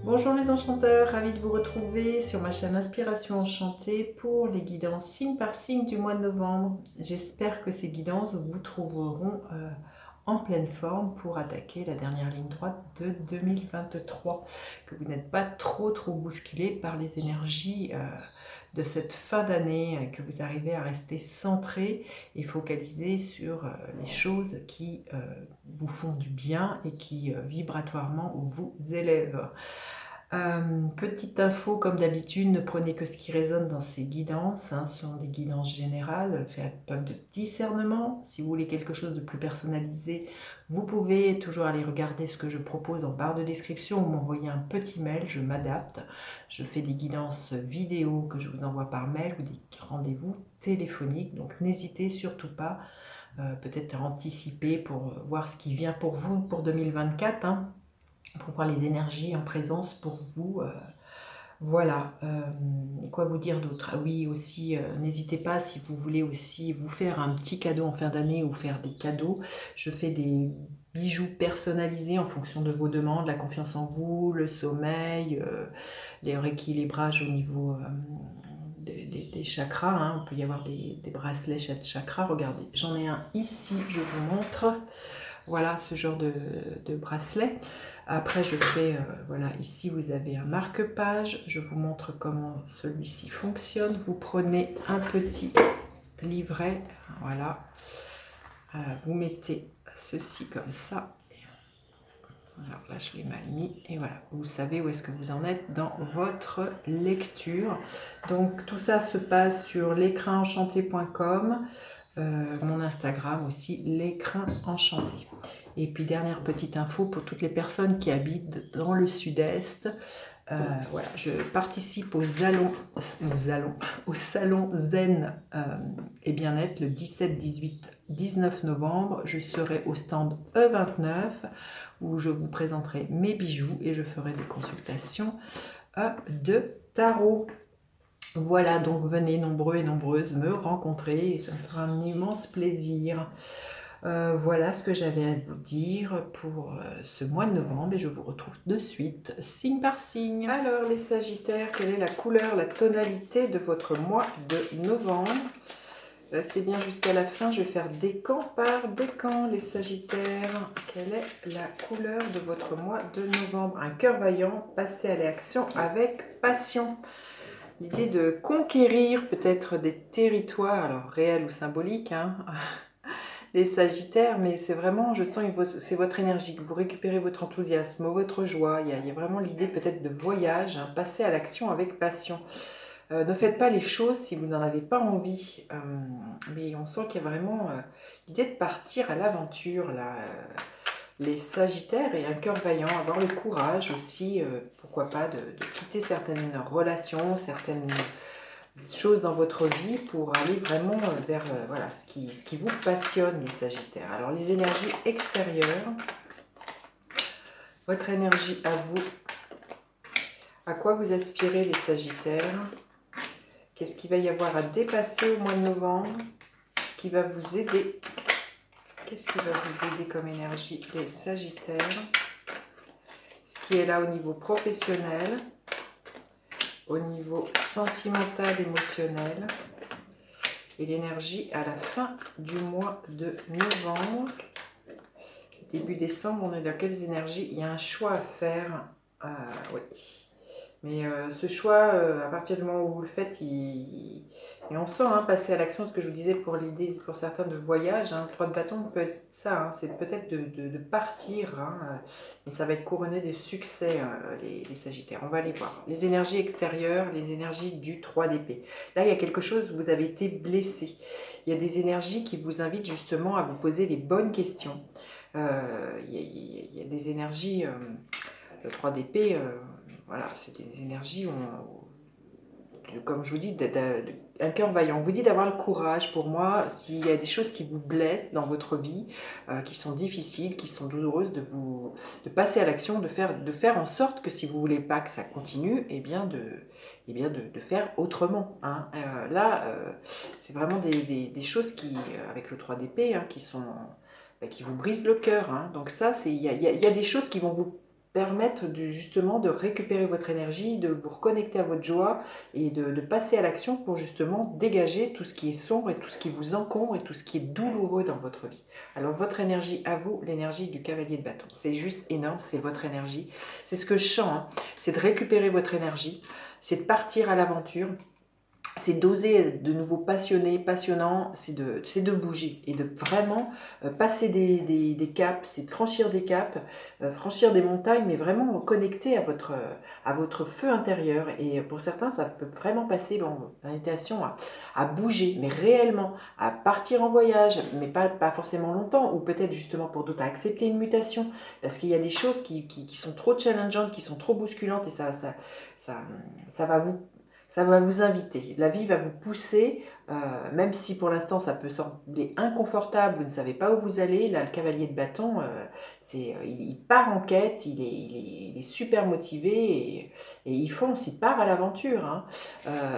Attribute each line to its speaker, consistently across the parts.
Speaker 1: Bonjour les enchanteurs, ravi de vous retrouver sur ma chaîne Inspiration Enchantée pour les guidances signe par signe du mois de novembre. J'espère que ces guidances vous trouveront en pleine forme pour attaquer la dernière ligne droite de 2023, que vous n'êtes pas trop bousculé par les énergies de cette fin d'année, que vous arrivez à rester centré et focalisé sur les choses qui vous font du bien et qui vibratoirement vous élèvent. Petite info, comme d'habitude, ne prenez que ce qui résonne dans ces guidances, hein, ce sont des guidances générales, faites preuve de discernement. Si vous voulez quelque chose de plus personnalisé, vous pouvez toujours aller regarder ce que je propose en barre de description ou m'envoyer un petit mail, je m'adapte. Je fais des guidances vidéo que je vous envoie par mail ou des rendez-vous téléphoniques, donc n'hésitez surtout pas, peut-être à anticiper pour voir ce qui vient pour vous pour 2024, hein, pour voir les énergies en présence pour vous. Voilà. Et quoi vous dire d'autre? Ah oui, aussi, n'hésitez pas si vous voulez aussi vous faire un petit cadeau en fin d'année ou faire des cadeaux. Je fais des bijoux personnalisés en fonction de vos demandes, la confiance en vous, le sommeil, les rééquilibrages au niveau des chakras, hein. On peut y avoir des bracelets chakras. Regardez, j'en ai un ici, je vous montre. Voilà ce genre de bracelet. Après, je fais, voilà, ici vous avez un marque-page. Je vous montre comment celui-ci fonctionne. Vous prenez un petit livret, voilà. Vous mettez ceci comme ça. Alors là, je l'ai mal mis. Et voilà, vous savez où est-ce que vous en êtes dans votre lecture. Donc, tout ça se passe sur l'écrinenchanté.com. Mon Instagram aussi, l'écrin enchanté. Et puis dernière petite info pour toutes les personnes qui habitent dans le sud-est, voilà, je participe au salon Zen et Bien-être le 17, 18, 19 novembre. Je serai au stand E29 où je vous présenterai mes bijoux et je ferai des consultations de tarot. Voilà, donc venez nombreux et nombreuses me rencontrer et ça sera un immense plaisir. Voilà ce que j'avais à vous dire pour ce mois de novembre et je vous retrouve de suite, signe par signe. Alors les Sagittaires, quelle est la couleur, la tonalité de votre mois de novembre? Restez bien jusqu'à la fin, je vais faire décan par décan. Les Sagittaires, quelle est la couleur de votre mois de novembre? Un cœur vaillant, passez à l'action avec passion. L'idée de conquérir peut-être des territoires, alors réels ou symboliques, hein, les Sagittaires, mais c'est vraiment, je sens que c'est votre énergie, que vous récupérez votre enthousiasme, votre joie. Il y a vraiment l'idée peut-être de voyage, hein, passer à l'action avec passion. Ne faites pas les choses si vous n'en avez pas envie, mais on sent qu'il y a vraiment l'idée de partir à l'aventure, là. Les Sagittaires et un cœur vaillant, avoir le courage aussi, pourquoi pas, de quitter certaines relations, certaines choses dans votre vie pour aller vraiment vers voilà, ce qui vous passionne, les Sagittaires. Alors les énergies extérieures, votre énergie à vous, à quoi vous aspirez les Sagittaires? Qu'est-ce qu'il va y avoir à dépasser au mois de novembre? Ce qui va vous aider? Qu'est-ce qui va vous aider comme énergie les Sagittaires? Ce qui est là au niveau professionnel, au niveau sentimental, émotionnel, et l'énergie à la fin du mois de novembre. Début décembre, on est dans quelles énergies? Il y a un choix à faire, oui. Mais ce choix, à partir du moment où vous le faites, et on sent hein, passer à l'action, ce que je vous disais pour l'idée, pour certains, de voyage. Hein, le 3 de bâton peut être ça, hein, c'est peut-être de partir, hein, et ça va être couronné de succès, les Sagittaires. On va aller voir. Les énergies extérieures, les énergies du 3 d'épée. Là, il y a quelque chose, vous avez été blessé. Il y a des énergies qui vous invitent justement à vous poser les bonnes questions. Il y a des énergies, le 3 d'épée, voilà, c'est des énergies, comme je vous dis, un cœur vaillant. On vous dit d'avoir le courage, pour moi, s'il y a des choses qui vous blessent dans votre vie, qui sont difficiles, qui sont douloureuses, de passer à l'action, de faire en sorte que si vous ne voulez pas que ça continue, de faire autrement. Hein. C'est vraiment des choses qui, avec le 3 d'épée, hein, qui vous brisent le cœur. Hein. Donc ça, il y a des choses qui vont vous permettre justement de récupérer votre énergie, de vous reconnecter à votre joie et de passer à l'action pour justement dégager tout ce qui est sombre et tout ce qui vous encombre et tout ce qui est douloureux dans votre vie. Alors votre énergie à vous, l'énergie du cavalier de bâton, c'est juste énorme, c'est votre énergie. C'est ce que je sens, hein. C'est de récupérer votre énergie, c'est de partir à l'aventure. C'est d'oser de nouveau passionné, passionnant, c'est de bouger et de vraiment passer des caps, c'est de franchir des caps, franchir des montagnes, mais vraiment connecter à votre feu intérieur. Et pour certains, ça peut vraiment passer l'invitation à bouger, mais réellement, à partir en voyage, mais pas forcément longtemps, ou peut-être justement pour d'autres, à accepter une mutation, parce qu'il y a des choses qui sont trop challengeantes, qui sont trop bousculantes, et ça va vous inviter. La vie va vous pousser, même si pour l'instant ça peut sembler inconfortable, vous ne savez pas où vous allez. Là, le cavalier de bâton, il part en quête, il est super motivé et il fonce, il part à l'aventure. Hein.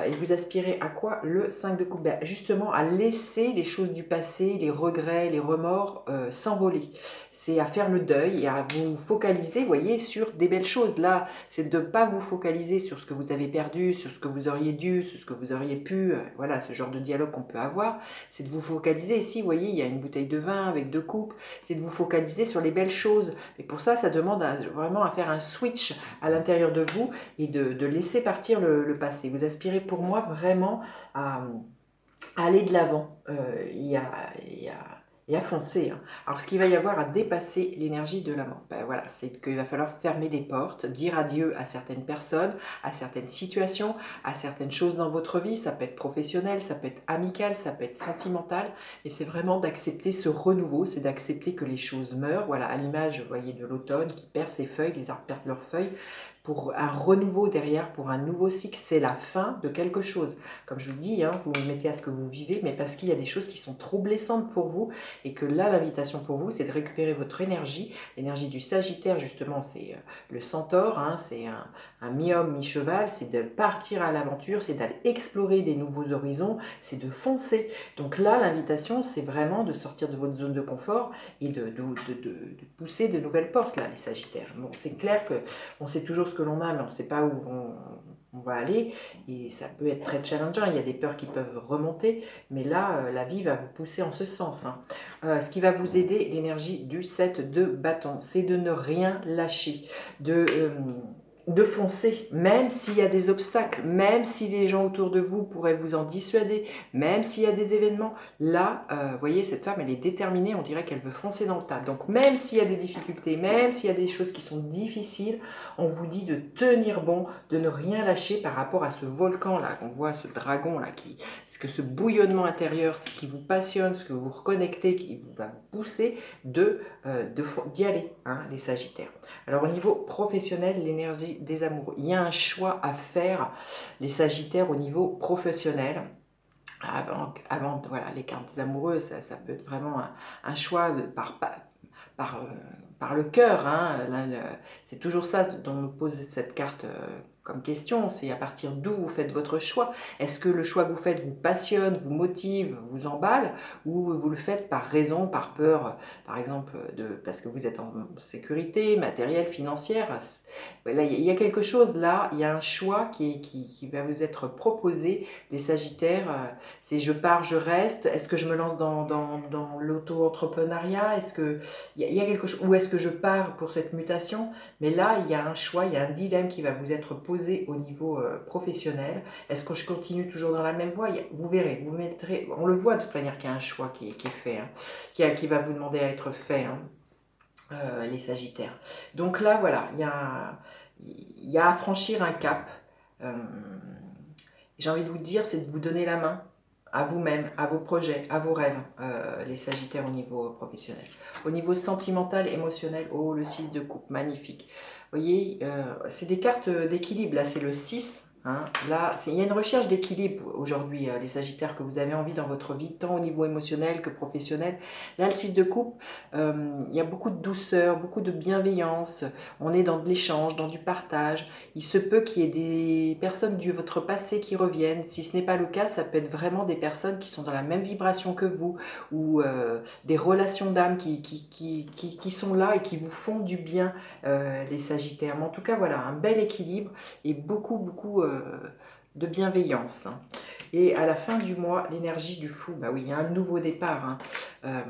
Speaker 1: Et vous aspirez à quoi? Le 5 de coupe. Ben, justement, à laisser les choses du passé, les regrets, les remords s'envoler. C'est à faire le deuil et à vous focaliser, vous voyez, sur des belles choses. Là, c'est de ne pas vous focaliser sur ce que vous avez perdu, sur ce que vous auriez dû, sur ce que vous auriez pu, voilà, ce genre de dialogue qu'on peut avoir, c'est de vous focaliser. Ici, vous voyez, il y a une bouteille de vin avec 2 coupes, c'est de vous focaliser sur les belles choses. Et pour ça, ça demande vraiment à faire un switch à l'intérieur de vous et de laisser partir le passé. Vous aspirez pour moi vraiment à aller de l'avant et à foncer. Hein. Alors, ce qu'il va y avoir à dépasser l'énergie de l'amant, ben voilà, c'est qu'il va falloir fermer des portes, dire adieu à certaines personnes, à certaines situations, à certaines choses dans votre vie. Ça peut être professionnel, ça peut être amical, ça peut être sentimental. Et c'est vraiment d'accepter ce renouveau, c'est d'accepter que les choses meurent. Voilà, à l'image, vous voyez, de l'automne qui perd ses feuilles, les arbres perdent leurs feuilles. Pour un renouveau derrière, pour un nouveau cycle, c'est la fin de quelque chose. Comme je vous dis, hein, vous vous mettez à ce que vous vivez, mais parce qu'il y a des choses qui sont trop blessantes pour vous et que là, l'invitation pour vous, c'est de récupérer votre énergie. L'énergie du Sagittaire, justement, c'est le centaure, hein, c'est un mi-homme, mi-cheval, c'est de partir à l'aventure, c'est d'aller explorer des nouveaux horizons, c'est de foncer. Donc là, l'invitation, c'est vraiment de sortir de votre zone de confort et de pousser de nouvelles portes, là, les Sagittaires. Bon, c'est clair qu'on sait toujours ce que l'on a, mais on ne sait pas où on va aller, et ça peut être très challengeant, il y a des peurs qui peuvent remonter, mais là, la vie va vous pousser en ce sens. Hein. Ce qui va vous aider, l'énergie du 7 de bâton, c'est de ne rien lâcher, de foncer, même s'il y a des obstacles, même si les gens autour de vous pourraient vous en dissuader, même s'il y a des événements. Là, vous voyez, cette femme, elle est déterminée, on dirait qu'elle veut foncer dans le tas. Donc, même s'il y a des difficultés, même s'il y a des choses qui sont difficiles, on vous dit de tenir bon, de ne rien lâcher par rapport à ce volcan-là, qu'on voit, ce dragon-là, ce bouillonnement intérieur, ce qui vous passionne, ce que vous reconnectez, qui va vous pousser d'y aller, hein, les Sagittaires. Alors, au niveau professionnel, l'énergie des amoureux, il y a un choix à faire, les Sagittaires, au niveau professionnel. Avant voilà, les cartes des amoureux, ça peut être vraiment un choix par le cœur. Hein. C'est toujours ça dont nous pose cette carte comme question, c'est à partir d'où vous faites votre choix. Est-ce que le choix que vous faites vous passionne, vous motive, vous emballe, ou vous le faites par raison, par peur, par exemple, parce que vous êtes en sécurité matérielle, financière. Là, il y a quelque chose là, il y a un choix qui va vous être proposé, les Sagittaires. C'est je pars, je reste. Est-ce que je me lance dans l'auto-entrepreneuriat? Est-ce que il y a quelque chose, ou est-ce que je pars pour cette mutation? Mais là, il y a un choix, il y a un dilemme qui va vous être posé au niveau professionnel. Est-ce que je continue toujours dans la même voie? Vous verrez, vous mettrez, on le voit de toute manière qu'il y a un choix qui est fait, hein, qui va vous demander à être fait, hein, les Sagittaires. Donc là, voilà, il y a à franchir un cap. J'ai envie de vous dire, c'est de vous donner la main à vous-même, à vos projets, à vos rêves, les Sagittaires au niveau professionnel. Au niveau sentimental, émotionnel, oh, le 6 de coupe, magnifique. Vous voyez, c'est des cartes d'équilibre. Là, c'est le 6 Hein. Là, il y a une recherche d'équilibre aujourd'hui, les Sagittaires, que vous avez envie dans votre vie, tant au niveau émotionnel que professionnel. Là, le 6 de coupe, il y a beaucoup de douceur, beaucoup de bienveillance. On est dans de l'échange, dans du partage. Il se peut qu'il y ait des personnes de votre passé qui reviennent. Si ce n'est pas le cas, ça peut être vraiment des personnes qui sont dans la même vibration que vous, ou des relations d'âme qui sont là et qui vous font du bien, les Sagittaires. Mais en tout cas, voilà, un bel équilibre et beaucoup de bienveillance. Et à la fin du mois, l'énergie du fou, bah oui, il y a un nouveau départ. Hein.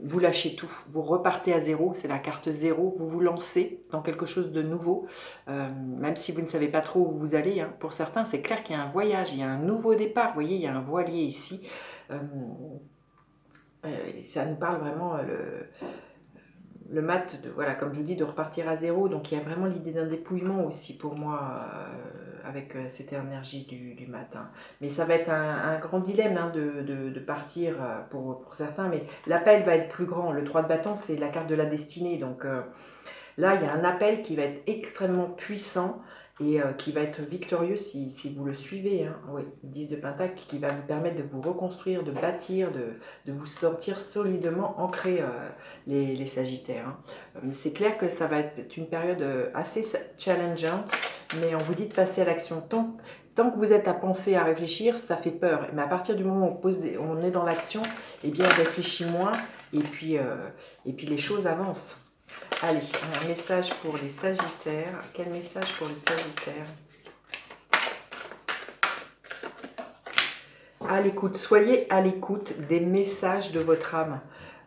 Speaker 1: Vous lâchez tout, vous repartez à zéro, c'est la carte zéro, vous vous lancez dans quelque chose de nouveau, même si vous ne savez pas trop où vous allez. Hein. Pour certains, c'est clair qu'il y a un voyage, il y a un nouveau départ. Vous voyez, il y a un voilier ici. Ça nous parle vraiment, le mat, voilà, comme je vous dis, de repartir à zéro. Donc il y a vraiment l'idée d'un dépouillement aussi pour moi, avec cette énergie du matin. Mais ça va être un grand dilemme, hein, de partir, pour certains, mais l'appel va être plus grand. Le 3 de bâton, c'est la carte de la destinée. Donc là, il y a un appel qui va être extrêmement puissant et qui va être victorieux si vous le suivez. Hein. Oui, 10 de Pentacle qui va vous permettre de vous reconstruire, de bâtir, de vous sentir solidement ancré, les Sagittaires. Hein. C'est clair que ça va être une période assez challengeante, mais on vous dit de passer à l'action. Tant que vous êtes à penser, à réfléchir, ça fait peur. Mais à partir du moment où on est dans l'action, eh bien, on réfléchit moins et puis les choses avancent. Allez, un message pour les Sagittaires. Quel message pour les Sagittaires? À l'écoute, soyez à l'écoute des messages de votre âme.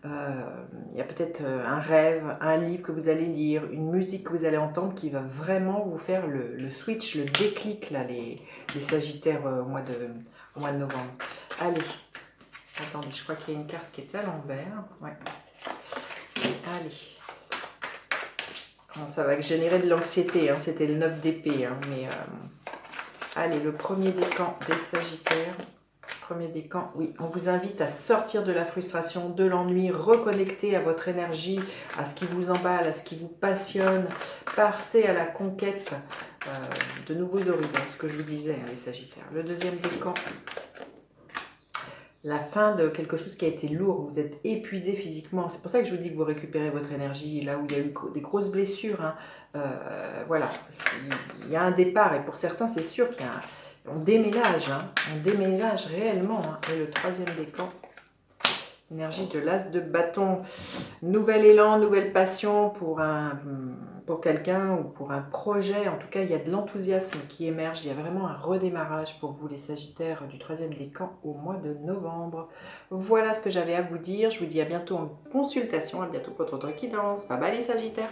Speaker 1: Il y a peut-être un rêve, un livre que vous allez lire, une musique que vous allez entendre qui va vraiment vous faire le switch, le déclic, là, les Sagittaires, au mois de novembre. Allez, attendez, je crois qu'il y a une carte qui est à l'envers. Ouais. Allez. Bon, ça va générer de l'anxiété, hein. C'était le 9 d'épée, hein, mais allez, le premier décan des Sagittaires. Premier décan, oui, on vous invite à sortir de la frustration, de l'ennui, reconnecter à votre énergie, à ce qui vous emballe, à ce qui vous passionne. Partez à la conquête de nouveaux horizons, ce que je vous disais, hein, les Sagittaires. Le deuxième décan, la fin de quelque chose qui a été lourd, vous êtes épuisé physiquement. C'est pour ça que je vous dis que vous récupérez votre énergie, là où il y a eu des grosses blessures. Hein. Voilà, il y a un départ, et pour certains, c'est sûr on déménage, hein. On déménage réellement. Hein. Et le troisième décan, énergie de l'as de bâton, nouvel élan, nouvelle passion pour quelqu'un ou pour un projet. En tout cas, il y a de l'enthousiasme qui émerge. Il y a vraiment un redémarrage pour vous, les Sagittaires, du troisième décan au mois de novembre. Voilà ce que j'avais à vous dire. Je vous dis à bientôt en consultation. À bientôt pour votre guidance. Bye bye les Sagittaires.